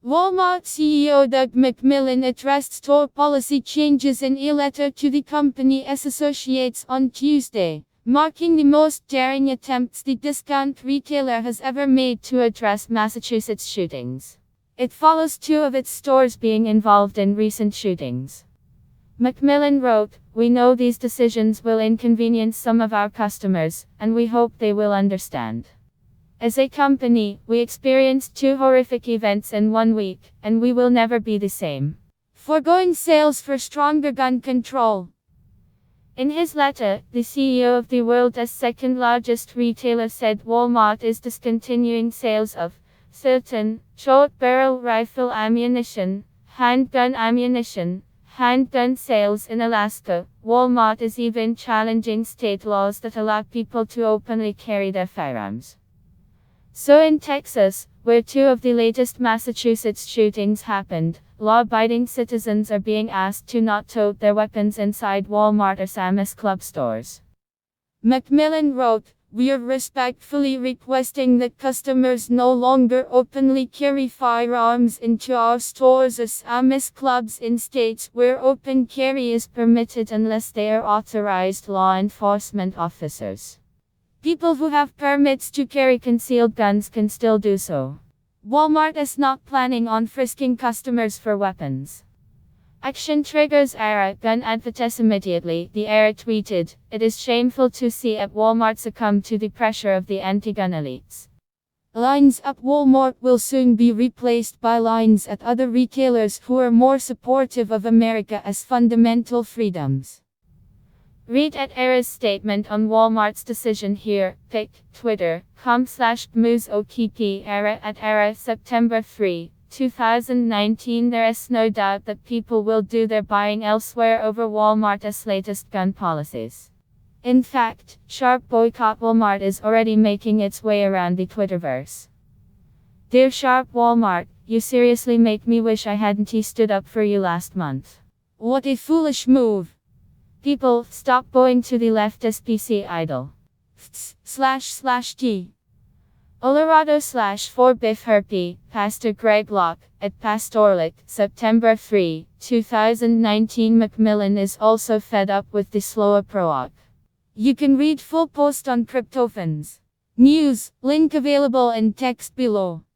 Walmart CEO Doug McMillon addressed store policy changes in a letter to the company's associates on Tuesday, marking the most daring attempts the discount retailer has ever made to address Massachusetts shootings. It follows two of its stores being involved in recent shootings. McMillon wrote, "We know these decisions will inconvenience some of our customers, and we hope they will understand. As a company, we experienced two horrific events in 1 week, and we will never be the same. Foregoing sales for stronger gun control." In his letter, the CEO of the world's second largest retailer said Walmart is discontinuing sales of certain short-barrel rifle ammunition, handgun sales in Alaska. Walmart is even challenging state laws that allow people to openly carry their firearms. So in Texas, where two of the latest Massachusetts shootings happened, law-abiding citizens are being asked to not tote their weapons inside Walmart or Sam's Club stores. McMillon wrote, "We are respectfully requesting that customers no longer openly carry firearms into our stores or Sam's Clubs in states where open carry is permitted unless they are authorized law enforcement officers. People who have permits to carry concealed guns can still do so. Walmart is not planning on frisking customers for weapons. Action triggers era gun advocates immediately," the era tweeted. "It is shameful to see at Walmart succumb to the pressure of the anti-gun elites. Lines at Walmart will soon be replaced by lines at other retailers who are more supportive of America's fundamental freedoms." Read at Era's statement on Walmart's decision here. Pic. Twitter.com/BMUSOTP Era at Era September 3, 2019. There is no doubt that people will do their buying elsewhere over Walmart's latest gun policies. In fact, Sharp Boycott Walmart is already making its way around the Twitterverse. Dear Sharp Walmart, you seriously make me wish I hadn't stood up for you last month. What a foolish move. People, stop going to the leftist PC idol. //T. Olorado/4 Biff Herpy, Pastor Greg Locke, at Pastorlic, September 3, 2019. McMillon is also fed up with the slow approach. You can read full post on Cryptofans News, link available in text below.